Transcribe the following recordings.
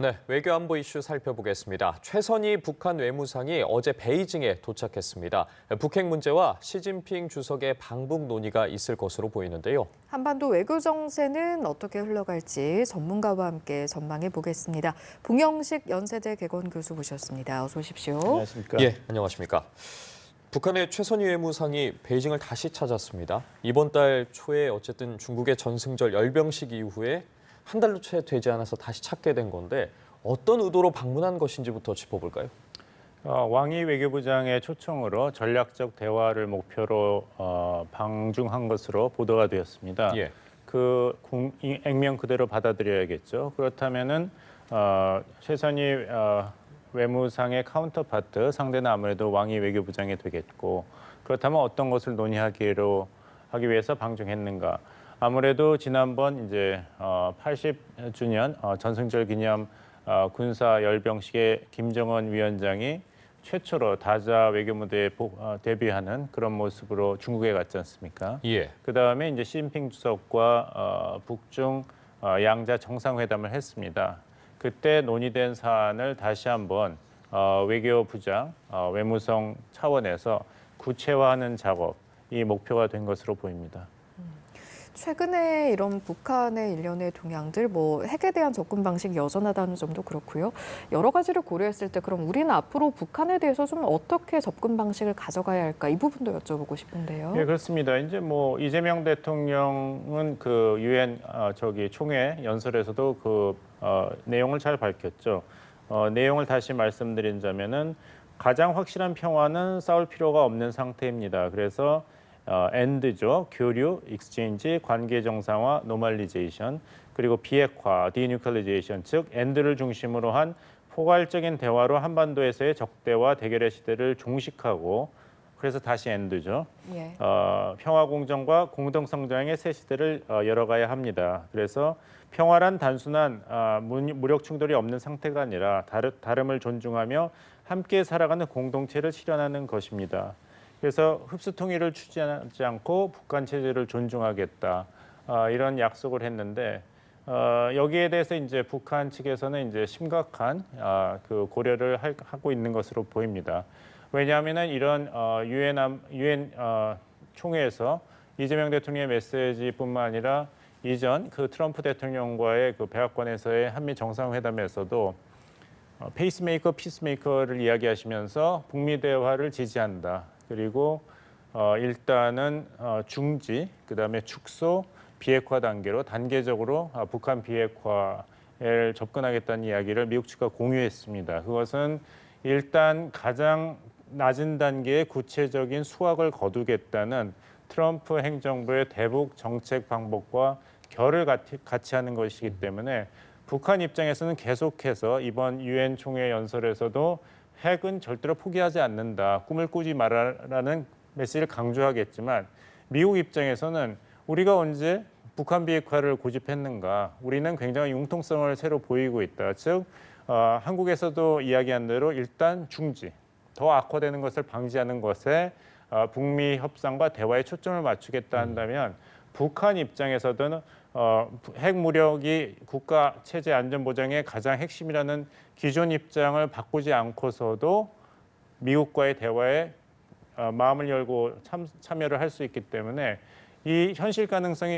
네, 외교 안보 이슈 살펴보겠습니다. 최선희 북한 외무상이 어제 베이징에 도착했습니다. 북핵 문제와 시진핑 주석의 방북 논의가 있을 것으로 보이는데요. 한반도 외교 정세는 어떻게 흘러갈지 전문가와 함께 전망해 보겠습니다. 봉영식 연세대 개건 교수 모셨습니다. 어서 오십시오. 안녕하십니까? 예, 안녕하십니까. 북한의 최선희 외무상이 베이징을 다시 찾았습니다. 이번 달 초에 어쨌든 중국의 전승절 열병식 이후에 한 달도 채 되지 않아서 다시 찾게 된 건데 어떤 의도로 방문한 것인지부터 짚어볼까요? 왕이 외교부장의 초청으로 전략적 대화를 목표로 방중한 것으로 보도가 되었습니다. 예. 액면 그대로 받아들여야겠죠. 그렇다면은 최선희 외무상의 카운터파트 상대는 아무래도 왕이 외교부장이 되겠고, 그렇다면 어떤 것을 논의하기 위해서 방중했는가? 아무래도 지난번 이제 80주년 전승절 기념 군사 열병식에 김정은 위원장이 최초로 다자 외교 무대에 데뷔하는 그런 모습으로 중국에 갔지 않습니까? 예. 그다음에 이제 시진핑 주석과 북중 양자 정상회담을 했습니다. 그때 논의된 사안을 다시 한번 외교부장, 외무성 차원에서 구체화하는 작업이 목표가 된 것으로 보입니다. 최근에 이런 북한의 일련의 동향들, 핵에 대한 접근 방식이 여전하다는 점도 그렇고요. 여러 가지를 고려했을 때 그럼 우리는 앞으로 북한에 대해서 좀 어떻게 접근 방식을 가져가야 할까? 이 부분도 여쭤보고 싶은데요. 예, 그렇습니다. 이제 이재명 대통령은 그 유엔 총회 연설에서도 내용을 잘 밝혔죠. 내용을 다시 말씀드리자면은 가장 확실한 평화는 싸울 필요가 없는 상태입니다. 그래서 엔드죠. 교류, 익스체인지, 관계 정상화, 노멀리제이션, 그리고 비핵화, 디뉴클리제이션, 즉 엔드를 중심으로 한 포괄적인 대화로 한반도에서의 적대와 대결의 시대를 종식하고, 그래서 다시 엔드죠. 예. 평화 공정과 공동 성장의 새 시대를 열어가야 합니다. 그래서 평화란 단순한 무력 충돌이 없는 상태가 아니라 다름을 존중하며 함께 살아가는 공동체를 실현하는 것입니다. 그래서 흡수 통일을 추진하지 않고 북한 체제를 존중하겠다, 이런 약속을 했는데, 여기에 대해서 이제 북한 측에서는 이제 심각한 그 고려를 하고 있는 것으로 보입니다. 왜냐하면은 이런 유엔 총회에서 이재명 대통령의 메시지뿐만 아니라 이전 그 트럼프 대통령과의 그 백악관에서의 한미 정상회담에서도 페이스메이커, 피스메이커를 이야기하시면서 북미 대화를 지지한다. 그리고 일단은 중지, 그다음에 축소, 비핵화 단계로 단계적으로 북한 비핵화에 접근하겠다는 이야기를 미국 측과 공유했습니다. 그것은 일단 가장 낮은 단계의 구체적인 수확을 거두겠다는 트럼프 행정부의 대북 정책 방법과 결을 같이 하는 것이기 때문에 북한 입장에서는 계속해서 이번 유엔 총회 연설에서도 핵은 절대로 포기하지 않는다, 꿈을 꾸지 말아라는 메시지를 강조하겠지만, 미국 입장에서는 우리가 언제 북한 비핵화를 고집했는가, 우리는 굉장히 융통성을 새로 보이고 있다. 즉 한국에서도 이야기한 대로 일단 중지, 더 악화되는 것을 방지하는 것에 북미 협상과 대화에 초점을 맞추겠다 한다면, 북한 입장에서는 핵 무력이 국가 체제 안전 보장의 가장 핵심이라는 기존 입장을 바꾸지 않고서도 미국과의 대화에 마음을 열고 참여를 할 수 있기 때문에 이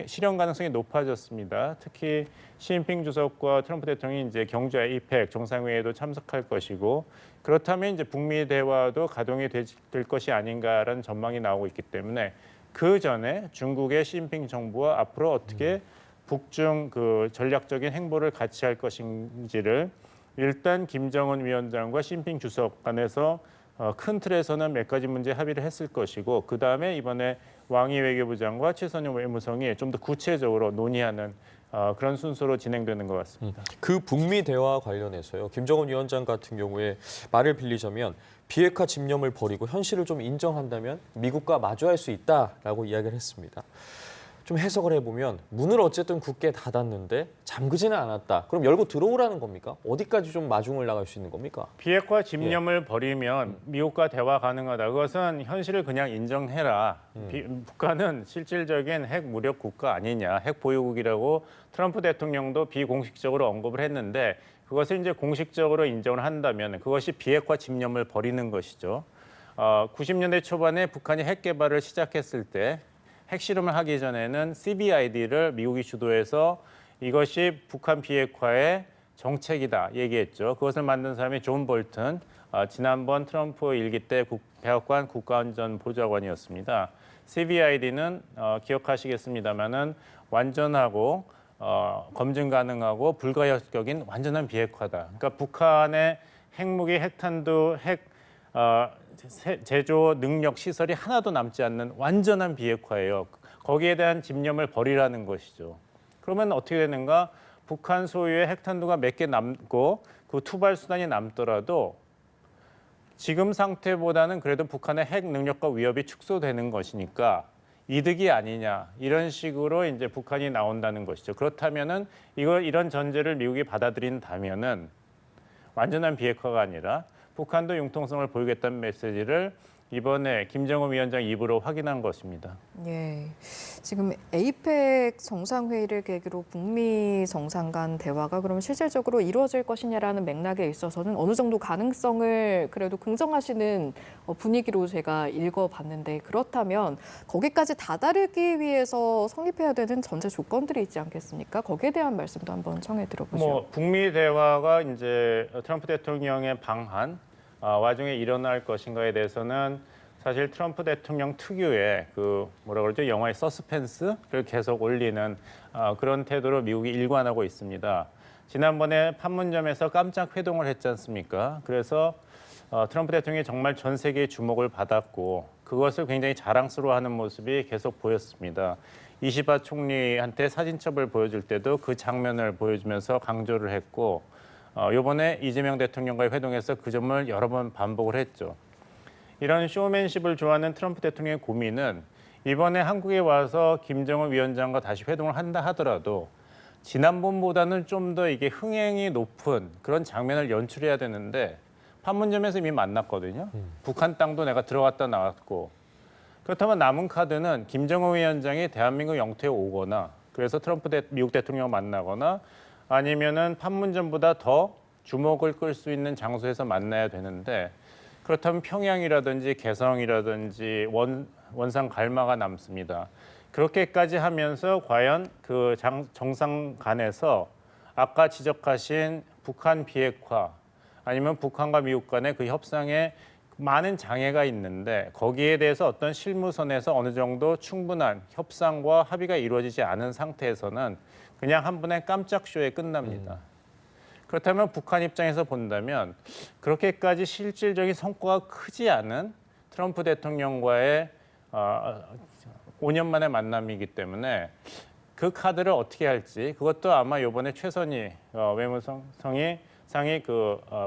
실현 가능성이 높아졌습니다. 특히 시진핑 주석과 트럼프 대통령이 이제 경주 APEC 정상회의에도 참석할 것이고, 그렇다면 이제 북미 대화도 가동이 될 것이 아닌가라는 전망이 나오고 있기 때문에, 그 전에 중국의 시진핑 정부와 앞으로 어떻게 북중 그 전략적인 행보를 같이 할 것인지를 일단 김정은 위원장과 시진핑 주석 간에서 큰 틀에서는 몇 가지 문제 합의를 했을 것이고, 그 다음에 이번에 왕이 외교부장과 최선희 외무성이 좀 더 구체적으로 논의하는 그런 순서로 진행되는 것 같습니다. 그 북미 대화 관련해서요. 김정은 위원장 같은 경우에 말을 빌리자면 비핵화 집념을 버리고 현실을 좀 인정한다면 미국과 마주할 수 있다라고 이야기를 했습니다. 좀 해석을 해보면 문을 어쨌든 굳게 닫았는데 잠그지는 않았다. 그럼 열고 들어오라는 겁니까? 어디까지 좀 마중을 나갈 수 있는 겁니까? 비핵화 집념을 버리면 미국과 대화 가능하다. 그것은 현실을 그냥 인정해라. 북한은 실질적인 핵 무력 국가 아니냐, 핵 보유국이라고 트럼프 대통령도 비공식적으로 언급을 했는데, 그것을 이제 공식적으로 인정을 한다면 그것이 비핵화 집념을 벌이는 것이죠. 90년대 초반에 북한이 핵 개발을 시작했을 때 핵실험을 하기 전에는 CBID를 미국이 주도해서 이것이 북한 비핵화의 정책이다 얘기했죠. 그것을 만든 사람이 존 볼튼, 지난번 트럼프 일기 때 백악관 국가안전보좌관이었습니다. CBID는 기억하시겠습니다마는 완전하고 검증 가능하고 불가역적인 완전한 비핵화다. 그러니까 북한의 핵무기, 핵탄두, 핵 제조 능력 시설이 하나도 남지 않는 완전한 비핵화예요. 거기에 대한 집념을 버리라는 것이죠. 그러면 어떻게 되는가? 북한 소유의 핵탄두가 몇 개 남고 그 투발 수단이 남더라도 지금 상태보다는 그래도 북한의 핵 능력과 위협이 축소되는 것이니까 이득이 아니냐 이런 식으로 이제 북한이 나온다는 것이죠. 그렇다면은 이런 전제를 미국이 받아들인다면은 완전한 비핵화가 아니라 북한도 융통성을 보이겠다는 메시지를 이번에 김정은 위원장 입으로 확인한 것입니다. 예, 지금 에이펙 정상회의를 계기로 북미 정상 간 대화가 그럼 실질적으로 이루어질 것이냐라는 맥락에 있어서는 어느 정도 가능성을 그래도 긍정하시는 분위기로 제가 읽어봤는데 그렇다면 거기까지 다다르기 위해서 성립해야 되는 전제 조건들이 있지 않겠습니까? 거기에 대한 말씀도 한번 청해 들어보죠. 북미 대화가 이제 트럼프 대통령의 방한 와중에 일어날 것인가에 대해서는 사실 트럼프 대통령 특유의 그 뭐라 그러죠? 영화의 서스펜스를 계속 올리는 그런 태도로 미국이 일관하고 있습니다. 지난번에 판문점에서 깜짝 회동을 했지 않습니까? 그래서 트럼프 대통령이 정말 전 세계의 주목을 받았고 그것을 굉장히 자랑스러워하는 모습이 계속 보였습니다. 이시바 총리한테 사진첩을 보여줄 때도 그 장면을 보여주면서 강조를 했고 이번에 이재명 대통령과의 회동에서 그 점을 여러 번 반복을 했죠. 이런 쇼맨십을 좋아하는 트럼프 대통령의 고민은 이번에 한국에 와서 김정은 위원장과 다시 회동을 한다 하더라도 지난번보다는 좀 더 이게 흥행이 높은 그런 장면을 연출해야 되는데 판문점에서 이미 만났거든요. 북한 땅도 내가 들어갔다 나왔고 그렇다면 남은 카드는 김정은 위원장이 대한민국 영토에 오거나 그래서 미국 대통령을 만나거나 아니면은 판문점보다 더 주목을 끌 수 있는 장소에서 만나야 되는데 그렇다면 평양이라든지 개성이라든지 원산 갈마가 남습니다. 그렇게까지 하면서 과연 그 정상 간에서 아까 지적하신 북한 비핵화 아니면 북한과 미국 간의 그 협상에 많은 장애가 있는데 거기에 대해서 어떤 실무선에서 어느 정도 충분한 협상과 합의가 이루어지지 않은 상태에서는 그냥 한 번의 깜짝 쇼에 끝납니다. 그렇다면 북한 입장에서 본다면 그렇게까지 실질적인 성과가 크지 않은 트럼프 대통령과의 5년 만의 만남이기 때문에 그 카드를 어떻게 할지 그것도 아마 이번에 최선희 외무성이 상이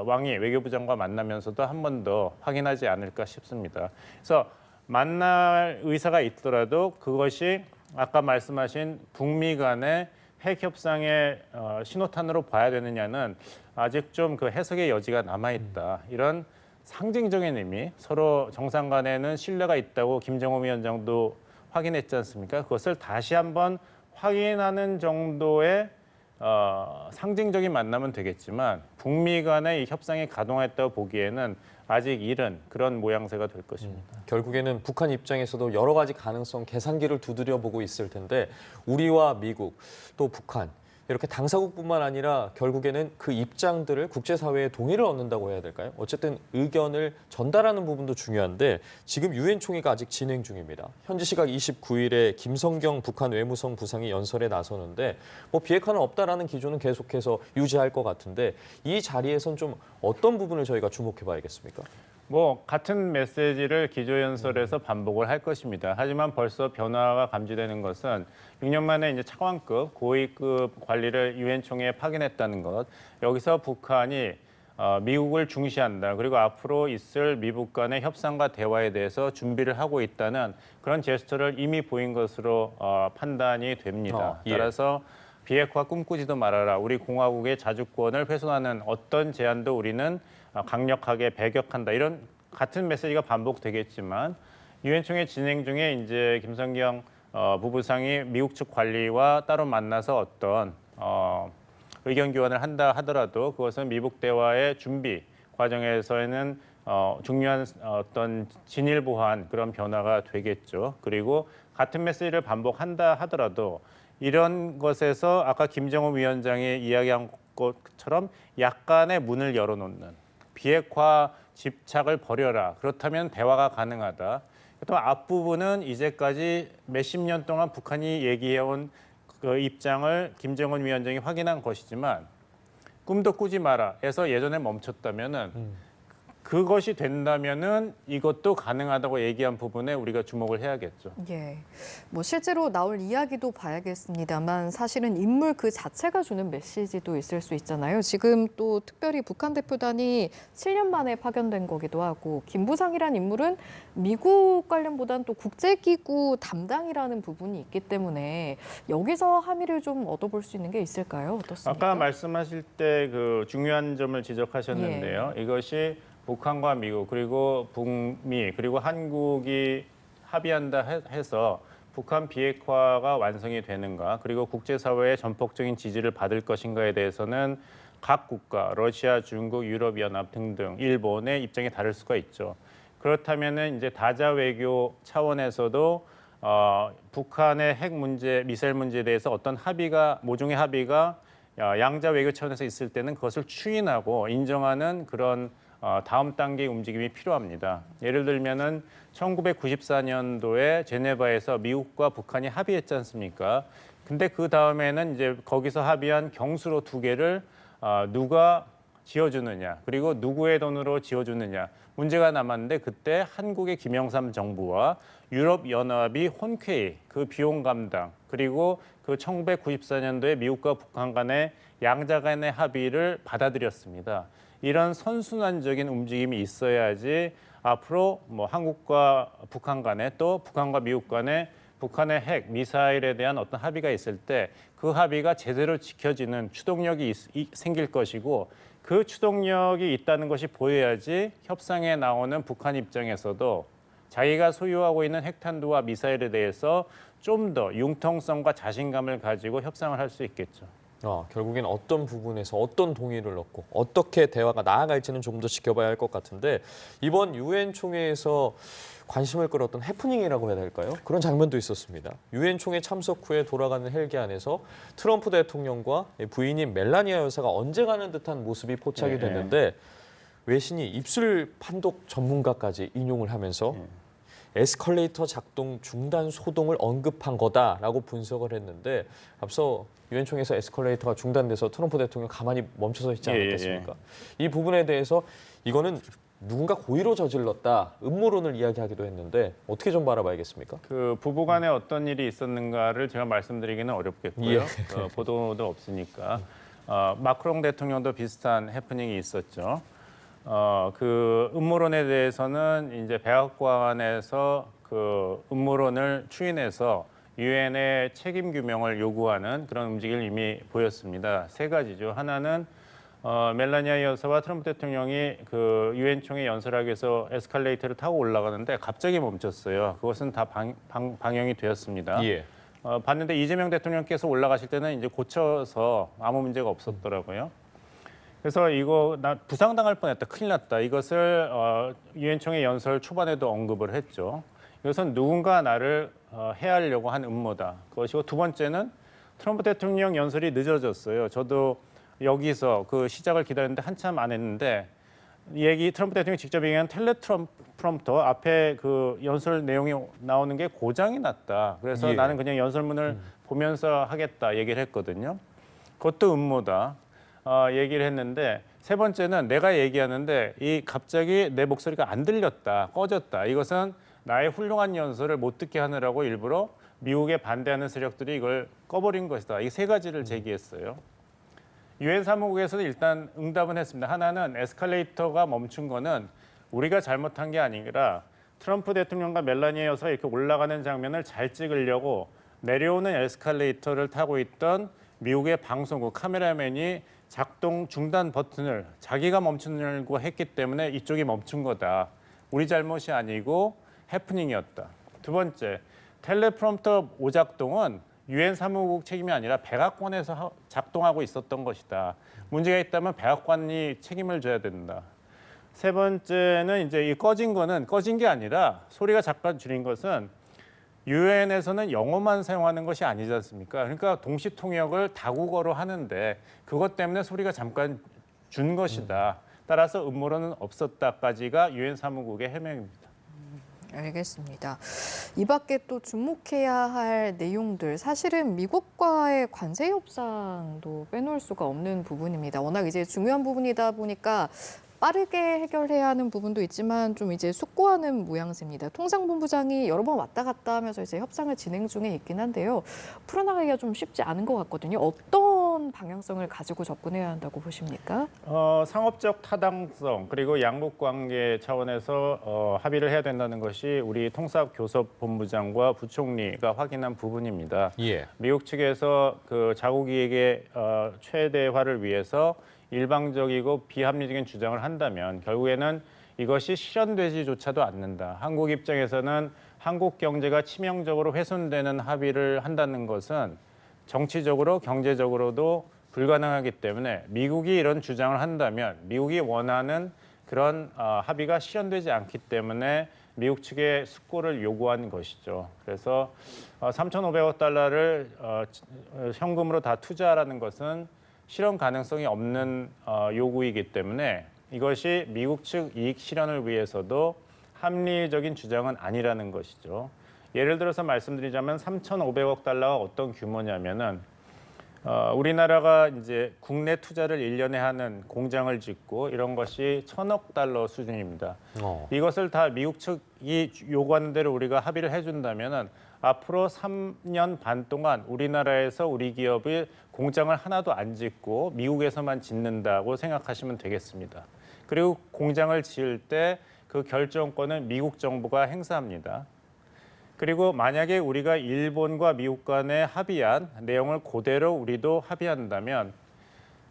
왕이 외교부 장관 만나면서도 한 번 더 확인하지 않을까 싶습니다. 그래서 만날 의사가 있더라도 그것이 아까 말씀하신 북미 간의 핵 협상의 신호탄으로 봐야 되느냐는 아직 좀 그 해석의 여지가 남아 있다. 이런 상징적인 의미, 서로 정상 간에는 신뢰가 있다고 김정은 위원장도 확인했지 않습니까? 그것을 다시 한번 확인하는 정도의 상징적인 만남은 되겠지만 북미 간의 이 협상이 가동했다고 보기에는 아직 이른 그런 모양새가 될 것입니다. 결국에는 북한 입장에서도 여러 가지 가능성 계산기를 두드려보고 있을 텐데 우리와 미국 또 북한 이렇게 당사국뿐만 아니라 결국에는 그 입장들을 국제사회의 동의를 얻는다고 해야 될까요? 어쨌든 의견을 전달하는 부분도 중요한데 지금 유엔 총회가 아직 진행 중입니다. 현지 시각 29일에 김성경 북한 외무성 부상이 연설에 나서는데 비핵화는 없다라는 기조는 계속해서 유지할 것 같은데 이 자리에선 좀 어떤 부분을 저희가 주목해 봐야겠습니까? 같은 메시지를 기조연설에서 반복을 할 것입니다. 하지만 벌써 변화가 감지되는 것은 6년 만에 이제 차관급, 고위급 관리를 유엔 총회에 파견했다는 것. 여기서 북한이 미국을 중시한다. 그리고 앞으로 있을 미국 간의 협상과 대화에 대해서 준비를 하고 있다는 그런 제스처를 이미 보인 것으로 판단이 됩니다. 예. 따라서 비핵화 꿈꾸지도 말아라. 우리 공화국의 자주권을 훼손하는 어떤 제안도 우리는 강력하게 배격한다. 이런 같은 메시지가 반복되겠지만 유엔 총회 진행 중에 이제 김성경 부부상이 미국 측 관리와 따로 만나서 어떤 의견 교환을 한다 하더라도 그것은 미북 대화의 준비 과정에서는 중요한 어떤 진일 보한 그런 변화가 되겠죠. 그리고 같은 메시지를 반복한다 하더라도 이런 것에서 아까 김정은 위원장이 이야기한 것처럼 약간의 문을 열어놓는 비핵화 집착을 버려라. 그렇다면 대화가 가능하다. 또 앞부분은 이제까지 몇십 년 동안 북한이 얘기해온 그 입장을 김정은 위원장이 확인한 것이지만 꿈도 꾸지 마라 해서 예전에 멈췄다면은 그것이 된다면은 이것도 가능하다고 얘기한 부분에 우리가 주목을 해야겠죠. 예, 뭐 실제로 나올 이야기도 봐야겠습니다만 사실은 인물 그 자체가 주는 메시지도 있을 수 있잖아요. 지금 또 특별히 북한 대표단이 7년 만에 파견된 거기도 하고 김 부상이란 인물은 미국 관련보다는 또 국제기구 담당이라는 부분이 있기 때문에 여기서 함의를 좀 얻어볼 수 있는 게 있을까요? 어떻습니까? 아까 말씀하실 때 그 중요한 점을 지적하셨는데요. 이것이 북한과 미국 그리고 북미 그리고 한국이 합의한다 해서 북한 비핵화가 완성이 되는가 그리고 국제사회의 전폭적인 지지를 받을 것인가에 대해서는 각 국가, 러시아, 중국, 유럽연합 등등 일본의 입장이 다를 수가 있죠. 그렇다면은 이제 다자 외교 차원에서도 북한의 핵 문제, 미사일 문제에 대해서 어떤 합의가 모종의 합의가 양자 외교 차원에서 있을 때는 그것을 추인하고 인정하는 그런 다음 단계의 움직임이 필요합니다. 예를 들면은 1994년도에 제네바에서 미국과 북한이 합의했지 않습니까? 근데 그 다음에는 이제 거기서 합의한 경수로 2개를 누가 지어주느냐 그리고 누구의 돈으로 지어주느냐 문제가 남았는데 그때 한국의 김영삼 정부와 유럽연합이 혼쾌히 그 비용 감당 그리고 그 1994년도에 미국과 북한 간의 양자 간의 합의를 받아들였습니다. 이런 선순환적인 움직임이 있어야지 앞으로 뭐 한국과 북한 간에 또 북한과 미국 간에 북한의 핵, 미사일에 대한 어떤 합의가 있을 때 그 합의가 제대로 지켜지는 추동력이 생길 것이고 그 추동력이 있다는 것이 보여야지 협상에 나오는 북한 입장에서도 자기가 소유하고 있는 핵탄두와 미사일에 대해서 좀 더 융통성과 자신감을 가지고 협상을 할 수 있겠죠. 결국엔 어떤 부분에서 어떤 동의를 얻고 어떻게 대화가 나아갈지는 조금 더 지켜봐야 할 것 같은데 이번 유엔 총회에서 관심을 끌었던 해프닝이라고 해야 될까요? 그런 장면도 있었습니다. 유엔 총회 참석 후에 돌아가는 헬기 안에서 트럼프 대통령과 부인인 멜라니아 여사가 언제 가는 듯한 모습이 포착이 됐는데 외신이 입술 판독 전문가까지 인용을 하면서 에스컬레이터 작동 중단 소동을 언급한 거다라고 분석을 했는데 앞서 유엔 총회에서 에스컬레이터가 중단돼서 트럼프 대통령 가만히 멈춰서 있지 않았겠습니까? 이 부분에 대해서 이거는 누군가 고의로 저질렀다, 음모론을 이야기하기도 했는데 어떻게 좀 바라봐야겠습니까? 그 부부간에 어떤 일이 있었는가를 제가 말씀드리기는 어렵겠고요. 보도도 없으니까. 마크롱 대통령도 비슷한 해프닝이 있었죠. 그 음모론에 대해서는 이제 백악관에서 그 음모론을 추인해서 유엔의 책임 규명을 요구하는 그런 움직임을 이미 보였습니다. 3가지죠. 하나는 멜라니아 여사와 트럼프 대통령이 그 유엔 총회 연설하기 위해서 에스컬레이터를 타고 올라가는데 갑자기 멈췄어요. 그것은 다 방영이 되었습니다. 봤는데 이재명 대통령께서 올라가실 때는 이제 고쳐서 아무 문제가 없었더라고요. 그래서 이거 나 부상당할 뻔했다, 큰일 났다. 이것을 유엔 총회 연설 초반에도 언급을 했죠. 이것은 누군가 나를 해하려고 한 음모다. 그것이고 두 번째는 트럼프 대통령 연설이 늦어졌어요. 저도 여기서 그 시작을 기다렸는데 한참 안 했는데 트럼프 대통령이 직접 얘기한 텔레프롬프터 앞에 그 연설 내용이 나오는 게 고장이 났다. 그래서 나는 그냥 연설문을 보면서 하겠다 얘기를 했거든요. 그것도 음모다. 얘기를 했는데 세 번째는 내가 얘기하는데 갑자기 내 목소리가 안 들렸다, 꺼졌다. 이것은 나의 훌륭한 연설을 못 듣게 하느라고 일부러 미국에 반대하는 세력들이 이걸 꺼버린 것이다. 이 3가지를 제기했어요. 유엔 사무국에서는 일단 응답은 했습니다. 하나는 에스컬레이터가 멈춘 거는 우리가 잘못한 게 아니라 트럼프 대통령과 멜라니아 여사가 이렇게 올라가는 장면을 잘 찍으려고 내려오는 에스컬레이터를 타고 있던 미국의 방송국 카메라맨이 작동 중단 버튼을 자기가 멈추려고 했기 때문에 이쪽이 멈춘 거다. 우리 잘못이 아니고 해프닝이었다. 두 번째, 텔레프롬프터 오작동은 유엔 사무국 책임이 아니라 백악관에서 작동하고 있었던 것이다. 문제가 있다면 백악관이 책임을 져야 된다. 세 번째는 이제 이 꺼진 거는 꺼진 게 아니라 소리가 잠깐 줄인 것은 유엔에서는 영어만 사용하는 것이 아니지 않습니까? 그러니까 동시 통역을 다국어로 하는데 그것 때문에 소리가 잠깐 준 것이다. 따라서 음모론은 없었다까지가 유엔 사무국의 해명입니다. 알겠습니다. 이 밖에 또 주목해야 할 내용들, 사실은 미국과의 관세 협상도 빼놓을 수가 없는 부분입니다. 워낙 이제 중요한 부분이다 보니까 빠르게 해결해야 하는 부분도 있지만 좀 이제 숙고하는 모양새입니다. 통상본부장이 여러 번 왔다 갔다 하면서 이제 협상을 진행 중에 있긴 한데요. 풀어나가기가 좀 쉽지 않은 것 같거든요. 어떤 방향성을 가지고 접근해야 한다고 보십니까? 상업적 타당성 그리고 양국 관계 차원에서 합의를 해야 된다는 것이 우리 통상교섭본부장과 부총리가 확인한 부분입니다. 예. 미국 측에서 그 자국 이익의 최대화를 위해서 일방적이고 비합리적인 주장을 한다면 결국에는 이것이 실현되지조차도 않는다. 한국 입장에서는 한국 경제가 치명적으로 훼손되는 합의를 한다는 것은 정치적으로 경제적으로도 불가능하기 때문에 미국이 이런 주장을 한다면 미국이 원하는 그런 합의가 실현되지 않기 때문에 미국 측의 숙고를 요구한 것이죠. 그래서 3,500억 달러를 현금으로 다 투자하라는 것은 실현 가능성이 없는 요구이기 때문에 이것이 미국 측 이익 실현을 위해서도 합리적인 주장은 아니라는 것이죠. 예를 들어서 말씀드리자면 3,500억 달러가 어떤 규모냐면은 우리나라가 이제 국내 투자를 1년에 하는 공장을 짓고 이런 것이 1,000억 달러 수준입니다. 이것을 다 미국 측이 요구하는 대로 우리가 합의를 해준다면은 앞으로 3년 반 동안 우리나라에서 우리 기업이 공장을 하나도 안 짓고 미국에서만 짓는다고 생각하시면 되겠습니다. 그리고 공장을 지을 때 그 결정권은 미국 정부가 행사합니다. 그리고 만약에 우리가 일본과 미국 간에 합의한 내용을 그대로 우리도 합의한다면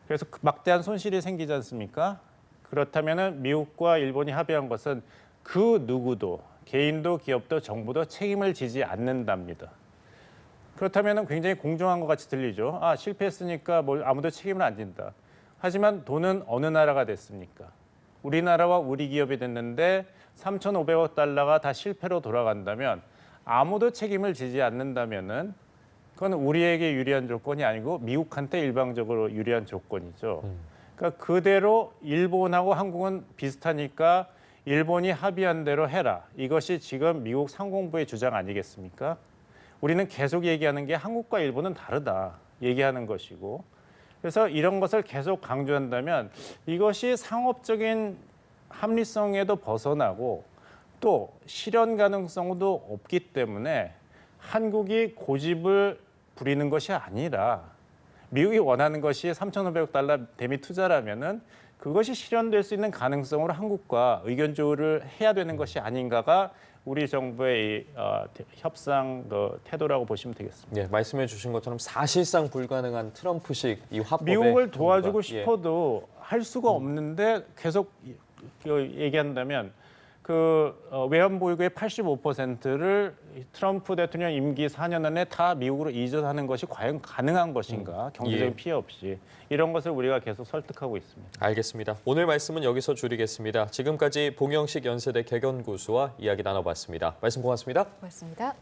그래서 막대한 손실이 생기지 않습니까? 그렇다면 미국과 일본이 합의한 것은 그 누구도 개인도 기업도 정부도 책임을 지지 않는답니다. 그렇다면 굉장히 공정한 것 같이 들리죠. 실패했으니까 뭐 아무도 책임을 안 진다. 하지만 돈은 어느 나라가 됐습니까? 우리나라와 우리 기업이 됐는데 3,500억 달러가 다 실패로 돌아간다면 아무도 책임을 지지 않는다면은 그건 우리에게 유리한 조건이 아니고 미국한테 일방적으로 유리한 조건이죠. 그러니까 그대로 일본하고 한국은 비슷하니까 일본이 합의한 대로 해라. 이것이 지금 미국 상공부의 주장 아니겠습니까? 우리는 계속 얘기하는 게 한국과 일본은 다르다 얘기하는 것이고 그래서 이런 것을 계속 강조한다면 이것이 상업적인 합리성에도 벗어나고 또 실현 가능성도 없기 때문에 한국이 고집을 부리는 것이 아니라 미국이 원하는 것이 3,500억 달러 대미 투자라면은 그것이 실현될 수 있는 가능성으로 한국과 의견 조율을 해야 되는 것이 아닌가가 우리 정부의 협상 태도라고 보시면 되겠습니다. 예, 말씀해 주신 것처럼 사실상 불가능한 트럼프식 이 화법에 미국을 도와주고 예. 싶어도 할 수가 없는데 계속 얘기한다면 그 외환보유고의 85%를 트럼프 대통령 임기 4년 안에 다 미국으로 이전하는 것이 과연 가능한 것인가? 경제적인 예. 피해 없이 이런 것을 우리가 계속 설득하고 있습니다. 알겠습니다. 오늘 말씀은 여기서 줄이겠습니다. 지금까지 봉영식 연세대 개견고수와 이야기 나눠봤습니다. 말씀 고맙습니다. 고맙습니다.